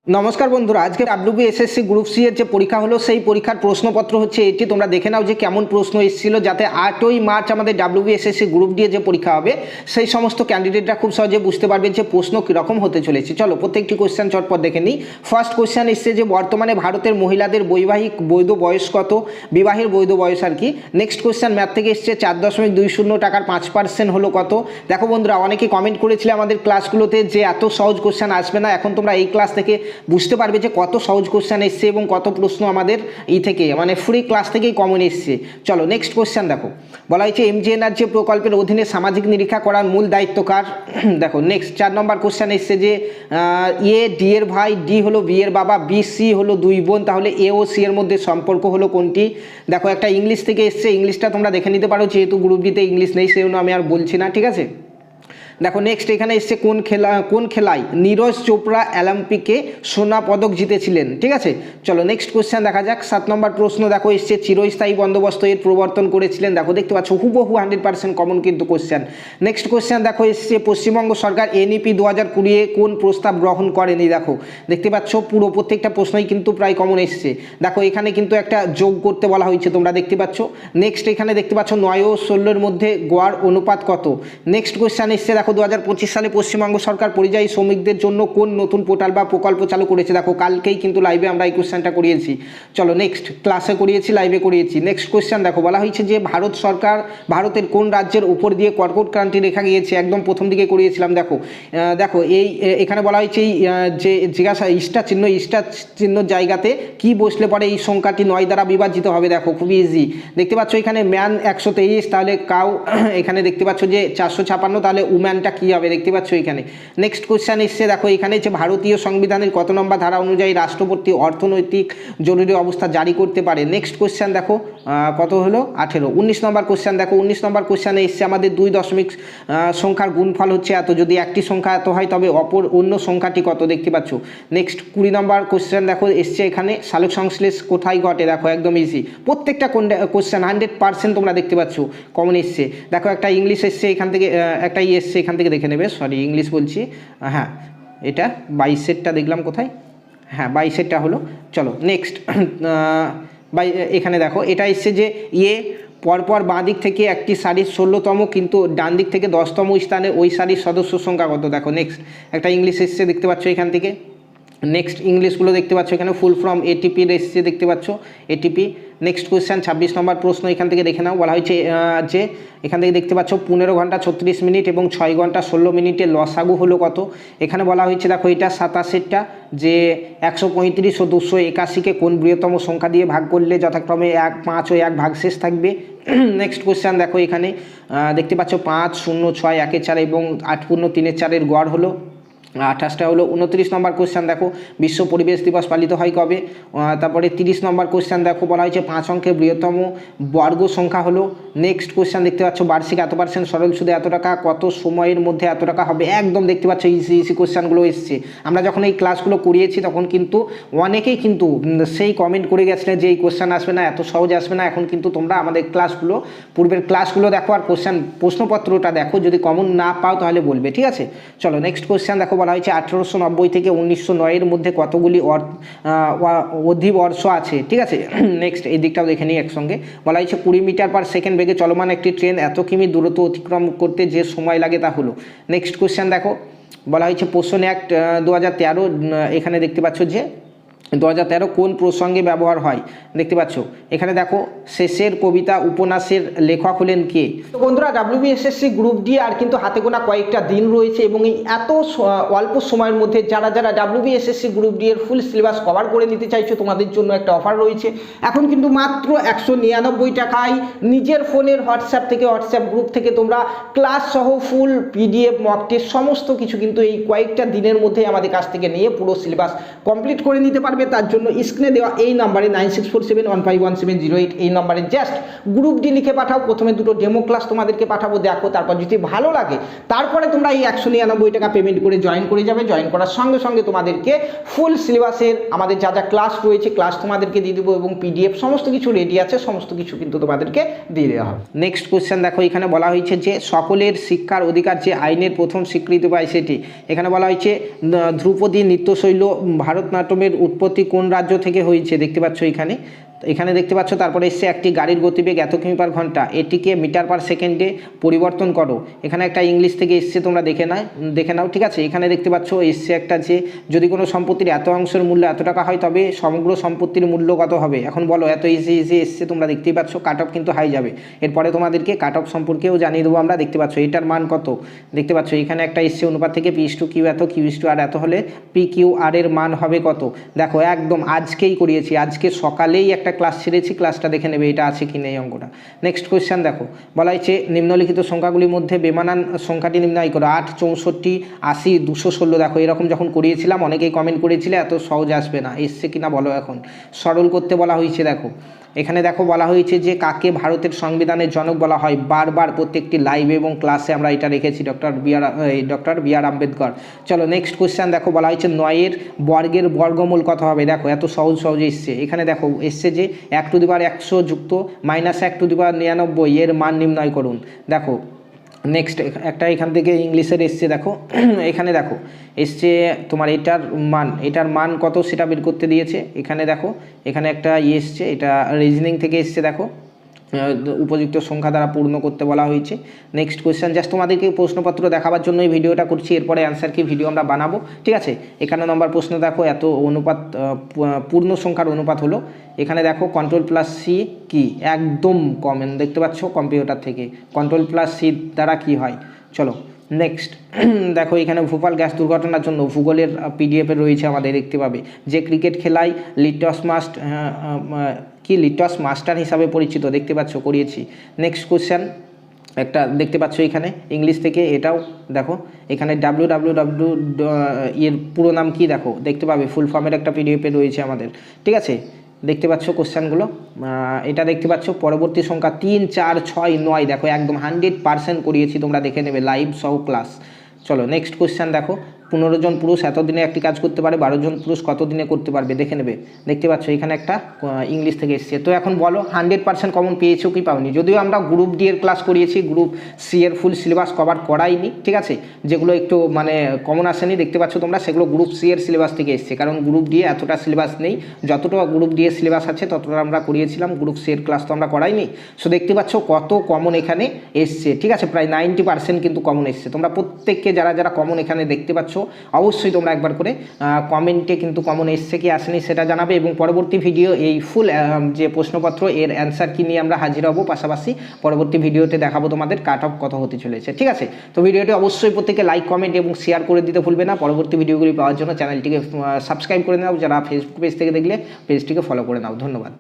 নমস্কার বন্ধুরা, আজকে ডাব্লিউবিএসএসসি গ্রুপ সি এর যে পরীক্ষা হলো সেই পরীক্ষার প্রশ্নপত্র হচ্ছে এটি। তোমরা দেখে নাও যে কেমন প্রশ্ন এসেছিল, যাতে 8ই মার্চ আমাদের ডাব্লিউবিএসএসসি গ্রুপ ডি যে পরীক্ষা হবে সেই সমস্ত ক্যান্ডিডেটরা খুব সহজে বুঝতে পারবে যে প্রশ্ন কীরকম হতে চলেছে। চলো প্রত্যেকটি কোশ্চেন চটপট দেখে নিই। ফার্স্ট কোশ্চেন এসছে যে বর্তমানে ভারতের মহিলাদের বৈবাহিক বৈধ বয়স কত, বিবাহের বৈধ বয়স আর কি। নেক্সট কোশ্চেন ম্যাথ থেকে এসছে 4.20 টাকার 5% হলো কত। দেখো বন্ধুরা, অনেকে কমেন্ট করেছিলে আমাদের ক্লাসগুলোতে যে এত সহজ কোশ্চেন আসবে না, এখন তোমরা এই ক্লাস থেকে বুঝতে পারবে যে কত সহজ কোশ্চেন এসছে এবং কত প্রশ্ন আমাদের থেকে মানে ফ্রি ক্লাস থেকেই কমন এসছে। চলো নেক্সট কোশ্চেন দেখো, বলা হয়েছে এমজিএনআরজি প্রকল্পের অধীনে সামাজিক নিরীক্ষা করার মূল দায়িত্ব কার। দেখো নেক্সট 4 নম্বর কোশ্চেন এসছে যে এ ডি এর ভাই, ডি হলো বি এর বাবা, বি সি হলো দুই বোন, তাহলে এ ও সি এর মধ্যে সম্পর্ক হলো কোনটি। দেখো একটা ইংলিশ থেকে এসছে, ইংলিশটা তোমরা দেখে নিতে পারো, যেহেতু গ্রুপ ডিতে ইংলিশ নেই সেই জন্য আমি আর বলছি না, ঠিক আছে। দেখো নেক্সট এখানে এসছে কোন খেলায় নীরজ চোপড়া অলিম্পিকে সোনা পদক জিতেছিলেন, ঠিক আছে। চলো নেক্সট কোশ্চেন দেখা যাক। 7 নম্বর প্রশ্ন দেখো এসছে চিরস্থায়ী বন্দোবস্ত এর প্রবর্তন করেছিলেন। দেখো দেখতে পাচ্ছ হুবহু 100% কমন কিন্তু কোশ্চেন। নেক্সট কোশ্চেন দেখো এসছে পশ্চিমবঙ্গ সরকার এনইপি 2020 কোন প্রস্তাব গ্রহণ করেনি। দেখো দেখতে পাচ্ছ পুরো প্রত্যেকটা প্রশ্নই কিন্তু প্রায় কমন এসছে। দেখো এখানে কিন্তু একটা যোগ করতে বলা হয়েছে, তোমরা দেখতে পাচ্ছ। নেক্সট এখানে দেখতে পাচ্ছ 9 ও 16 মধ্যে গড় অনুপাত কত। নেক্সট কোশ্চেন এসছে দেখো 2025 সালে পশ্চিমবঙ্গ সরকার পরিযায়ী শ্রমিকদের জন্য কোন নতুন পোর্টাল বা প্রকল্প চালু করেছে। দেখো কালকেই কিন্তু লাইভে আমরা এই কোশ্চেনটা করিয়েছি। চলো নেক্সট ক্লাসে করিয়েছি, লাইভে করিয়েছি। নেক্সট কোশ্চেন দেখো, বলা হয়েছে যে ভারত সরকার ভারতের কোন রাজ্যের উপর দিয়ে কর্কট ক্রান্তি রেখা গিয়েছে, একদম প্রথম দিকে করিয়েছিলাম। দেখো দেখো এই এখানে বলা হয়েছে এই যে জিজ্ঞাসা স্টার চিহ্ন জায়গাতে কি বসলে পরে এই সংখ্যাটি 9 দ্বারা বিভাজিত হবে। দেখো খুবই ইজি, দেখতে পাচ্ছ এখানে ম্যান 123, তাহলে কাউ এখানে দেখতে পাচ্ছ যে 456, তাহলে উম্যানটা কি হবে দেখতে পাচ্ছ এখানে। নেক্সট কোশ্চেন এসছে দেখো এখানে যে ভারতীয় সংবিধানের কত নম্বর ধারা অনুযায়ী রাষ্ট্রপতি অর্থনৈতিক জরুরি অবস্থা জারি করতে পারে। নেক্সট কোশ্চেন দেখো কত হলো 18। 19 নম্বর কোশ্চেন দেখো, 19 নম্বর কোশ্চেনে এসছে আমাদের 2 দশমিক সংখ্যার গুণফল হচ্ছে এত, যদি একটি সংখ্যা এত হয় তবে অন্য সংখ্যাটি কত, দেখতে পাচ্ছ। নেক্সট 20 নম্বর কোশ্চেন দেখো এসছে এখানে সালোক সংশ্লেষ কোথায় ঘটে। দেখো একদম ইজি, প্রত্যেকটা কোশ্চেন 100% তোমরা দেখতে পাচ্ছ কমন এসছে। দেখো একটা ইংলিশ এসছে এখান থেকে, একটা এসছে এখান থেকে দেখে নেবে, সরি ইংলিশ বলছি, হ্যাঁ এটা 22-এরটা দেখলাম কোথায়, হ্যাঁ 22-এরটা হলো। চলো নেক্সট এখানে দেখো এটা এসছে যে পরপর বাঁ দিক থেকে একটি সারির 16তম কিন্তু ডান দিক থেকে 10তম স্থানে ওই সারির সদস্য সংখ্যা কত। দেখো নেক্সট একটা ইংলিশ এসছে দেখতে পাচ্ছ এখান থেকে। নেক্সট ইংলিশগুলো দেখতে পাচ্ছ এখানে ফুল ফর্ম এটিপির এসছে দেখতে পাচ্ছ এটিপি। নেক্সট কোয়েশ্চেন 26 নম্বর প্রশ্ন এখান থেকে দেখে নাও, বলা হয়েছে যে এখান থেকে দেখতে পাচ্ছ 15 ঘন্টা 36 মিনিট এবং 6 ঘন্টা 16 মিনিটের লসাগু হলো কত। এখানে বলা হয়েছে দেখো এটা 27-এরটা যে 135 ও 281-কে কোন বৃহত্তম সংখ্যা দিয়ে ভাগ করলে যথাক্রমে 1, 5 ও 1 ভাগশেষ থাকবে। নেক্সট কোয়েশ্চেন দেখো এখানে দেখতে পাচ্ছ 5, 0, 6, 1, 4 এবং 8 পূর্ণ 3, 4 গড় হলো 28টা হলো। 29 নম্বর কোশ্চেন দেখো বিশ্ব পরিবেশ দিবস পালিত হয় কবে। তারপরে 30 নম্বর কোশ্চেন দেখো, বলা হয়েছে 5 অঙ্কের বৃহত্তম বর্গ সংখ্যা হলো। নেক্সট কোশ্চেন দেখতে পাচ্ছ বার্ষিক এত % সরল সুদে এত টাকা কত সময়ের মধ্যে এত টাকা হবে। একদম দেখতে পাচ্ছ ইজি কোশ্চেনগুলো এসছে। আমরা যখন এই ক্লাসগুলো করিয়েছি তখন কিন্তু অনেকেই কিন্তু সেই কমেন্ট করে গেছিলেন যে এই কোশ্চেন আসবে না, এত সহজ আসবে না। এখন কিন্তু তোমরা আমাদের ক্লাসগুলো পূর্বের ক্লাসগুলো দেখো আর প্রশ্নপত্রটা দেখো, যদি কমন না পাও তাহলে বলবে, ঠিক আছে। চলো নেক্সট কোশ্চেন দেখো, বলা হয়েছে 1890 থেকে 1909-এর মধ্যে কতগুলি অধিবর্ষ আছে, ঠিক আছে। নেক্সট এই দিকটাও দেখে নিই একসঙ্গে। বলা হয়েছে 20 মিটার পার সেকেন্ড বেগে চলমান একটি ট্রেন এত কিমি দূরত্ব অতিক্রম করতে যে সময় লাগে তা হলো। নেক্সট কোশ্চেন দেখো, বলা হয়েছে পোষণ অ্যাক্ট 2013 এখানে দেখতে পাচ্ছ যে 2013 কোন প্রসঙ্গে ব্যবহার হয় দেখতে পাচ্ছ এখানে। দেখো শেষের কবিতা উপন্যাসের লেখক হলেন কে। তো বন্ধুরা ডাব্লিউবিএসএসসি গ্রুপ ডি আর কিন্তু হাতে গোনা কয়েকটা দিন রয়েছে এবং এই এত অল্প সময়ের মধ্যে যারা ডাব্লিউবিএসএসসি গ্রুপ ডি এর ফুল সিলেবাস কভার করে নিতে চাইছো তোমাদের জন্য একটা অফার রয়েছে। এখন কিন্তু মাত্র 199 টাকায় নিজের ফোনের হোয়াটসঅ্যাপ গ্রুপ থেকে তোমরা ক্লাস সহ ফুল পিডিএফ মক টেস্ট সমস্ত কিছু কিন্তু এই কয়েকটা দিনের মধ্যে আমাদের কাছ থেকে নিয়ে পুরো সিলেবাস কমপ্লিট করে নিতে পারবে। পারবে তার জন্য স্ক্রিনে দেওয়া এই নাম্বারে 9647151708 এই নাম্বারে জাস্ট গ্রুপ ডি লিখে পাঠাও। প্রথমে দুটো ডেমো ক্লাস তোমাদেরকে পাঠাবো, দেখো, তারপর যদি ভালো লাগে তারপরে তোমরা এই 199 টাকা পেমেন্ট করে জয়েন করে যাবে। জয়েন করার সঙ্গে সঙ্গে তোমাদেরকে ফুল সিলেবাসের আমাদের যা যা ক্লাস রয়েছে ক্লাস তোমাদেরকে দিয়ে দেবো এবং পিডিএফ সমস্ত কিছু রেডি আছে, সমস্ত কিছু কিন্তু তোমাদেরকে দিয়ে দেওয়া হবে। নেক্সট কোয়েশ্চেন দেখো, এখানে বলা হয়েছে যে সকলের শিক্ষার অধিকার যে আইনের প্রথম স্বীকৃতি পায় সেটি। এখানে বলা হয়েছে ধ্রুপদী নৃত্যশৈল ভারতনাট্যমের উৎপত্তি কোন রাজ্য থেকে হয়েছে, দেখতে পাচ্ছ এখানে দেখতে পাচ্ছ। তারপরে এসছে একটি গাড়ির গতিবেগ এত কিমি পার ঘন্টা, এটিকে মিটার পার সেকেন্ডে পরিবর্তন করো। এখানে একটা ইংলিশ থেকে এসছে, তোমরা দেখে নাও, ঠিক আছে। এখানে দেখতে পাচ্ছ এসছে একটা যে যদি কোনো সম্পত্তির এত অংশের মূল্য এত টাকা হয় তবে সমগ্র সম্পত্তির মূল্য কত হবে। এখন বলো, এত ইজি এসছে, তোমরা দেখতেই পাচ্ছ কাট অফ কিন্তু হাই যাবে। এরপরে তোমাদেরকে কাট অফ সম্পর্কেও জানিয়ে দেবো আমরা। দেখতে পাচ্ছ এটার মান কত, দেখতে পাচ্ছ এখানে একটা এসছে অনুপাত থেকে P/Q এত, Q/R এত হলে PQR এর মান হবে কত। দেখো একদম আজকেই করিয়েছি, আজকে সকালেই একটা ক্লাস ছেড়েছি, ক্লাসটা দেখে নেবে এটা আছে কি নেই অঙ্কটা। নেক্সট কোয়েশ্চেন দেখো, বলা হয়েছে নিম্নলিখিত সংখ্যাগুলির মধ্যে বেমানান সংখ্যাটি নির্ণয় করো। 8, 64, 80, 216। দেখো এরকম যখন করিয়েছিলাম অনেকেই কমেন্ট করেছিলে এত সহজ আসবে না, এসছে কিনা বলো। এখন সরল করতে বলা হয়েছে। দেখো এখানে দেখো বলা হয়েছে যে কাকে ভারতের সংবিধানের জনক বলা হয়। বারবার প্রত্যেকটি লাইভে এবং ক্লাসে আমরা এটা রেখেছি, ডক্টর বি আর আম্বেদকর। চলো নেক্সট কোয়েশ্চেন দেখো, বলা হয়েছে 9 বর্গের বর্গমূল কত হবে। দেখো এত সহজে এসছে। এখানে দেখো এসছে যে 1^100 যুক্ত -1^99 এর মান নির্ণয় করুন। দেখো নেক্সট একটা এখান থেকে ইংলিশের এসছে। দেখো এখানে দেখো এসছে তোমার এটার মান কত সেটা বের করতে দিয়েছে। এখানে দেখো এখানে একটা এসছে, এটা রিজনিং থেকে এসছে। দেখো উপযুক্ত সংখ্যা দ্বারা পূর্ণ করতে বলা হয়েছে। নেক্সট কোয়েশ্চেন, জাস্ট তোমাদেরকে প্রশ্নপত্র দেখাবার জন্য এই ভিডিওটা করছি, এরপরে অ্যান্সার কি ভিডিও আমরা বানাবো, ঠিক আছে। 51 নম্বর প্রশ্ন দেখো, এত অনুপাত পূর্ণ সংখ্যার অনুপাত হলো। এখানে দেখো Ctrl+C কি একদম কমন, দেখতে পাচ্ছ কম্পিউটার থেকে Ctrl+C দ্বারা কি হয়। চলো নেক্সট দেখো, এখানে ভোপাল গ্যাস দুর্ঘটনার জন্য ভূগোলের পিডিএফে রয়েছে আমাদের, দেখতে পাবে যে ক্রিকেট খেলায় লিটস মাস্টার হিসাবে পরিচিত, দেখতে পাচ্ছ করিয়েছি। নেক্সট কোশ্চেন একটা দেখতে পাচ্ছ এখানে ইংলিশ থেকে, এটাও দেখো এখানে www এর পুরো নাম কি দেখো, দেখতে পাবে ফুল ফর্মের একটা পিডিএফে রয়েছে আমাদের, ঠিক আছে। দেখতে পাচ্ছ কোশ্চেনগুলো, এটা দেখতে পাচ্ছ পরবর্তী সংখ্যা 3, 4, 6, 9। দেখো একদম 100% করিয়েছি, তোমরা দেখে নেবে লাইভ সহ ক্লাস। চলো নেক্সট কোশ্চেন দেখো, 15 জন পুরুষ এতদিনে একটি কাজ করতে পারে, 12 জন পুরুষ কত দিনে করতে পারবে, দেখে নেবে। দেখতে পাচ্ছ এখানে একটা ইংলিশ থেকে এসছে। তো এখন বলো 100% কমন পেয়েছো কি পাওনি। যদিও আমরা গ্রুপ ডি এর ক্লাস করিয়েছি, গ্রুপ সি এর ফুল সিলেবাস কভার করাইনি, ঠিক আছে। যেগুলো একটু মানে কমন আসেনি দেখতে পাচ্ছ তোমরা, সেগুলো গ্রুপ সি এর সিলেবাস থেকে এসছে, কারণ গ্রুপ ডি এতটা সিলেবাস নেই। যতটা গ্রুপ ডি এর সিলেবাস আছে ততটা আমরা করিয়েছিলাম, গ্রুপ সি এর ক্লাস তো আমরা করাইনি। সো দেখতে পাচ্ছ কত কমন এখানে এসছে, ঠিক আছে। প্রায় 90% কিন্তু কমন এসছে। তোমরা প্রত্যেককে যারা কমন এখানে দেখতে পাচ্ছ অবশ্যই তোমরা একবার করে কমেন্টে কিন্তু কমন এসছে কি আসেনি সেটা জানাবে, এবং পরবর্তী ভিডিও এই ফুল যে প্রশ্নপত্র এর অ্যান্সার কি নিয়ে আমরা হাজির হব। পাশাপাশি পরবর্তী ভিডিওতে দেখাবো তোমাদের কাট অফ কত হতে চলেছে, ঠিক আছে। তো ভিডিওটি অবশ্যই প্রত্যেকে লাইক, কমেন্ট এবং শেয়ার করে দিতে ভুলবে না। পরবর্তী ভিডিওগুলি পাওয়ার জন্য চ্যানেলটিকে সাবস্ক্রাইব করে নাও, যারা ফেসবুক পেজ থেকে দেখলে পেজটিকে ফলো করে নাও। ধন্যবাদ।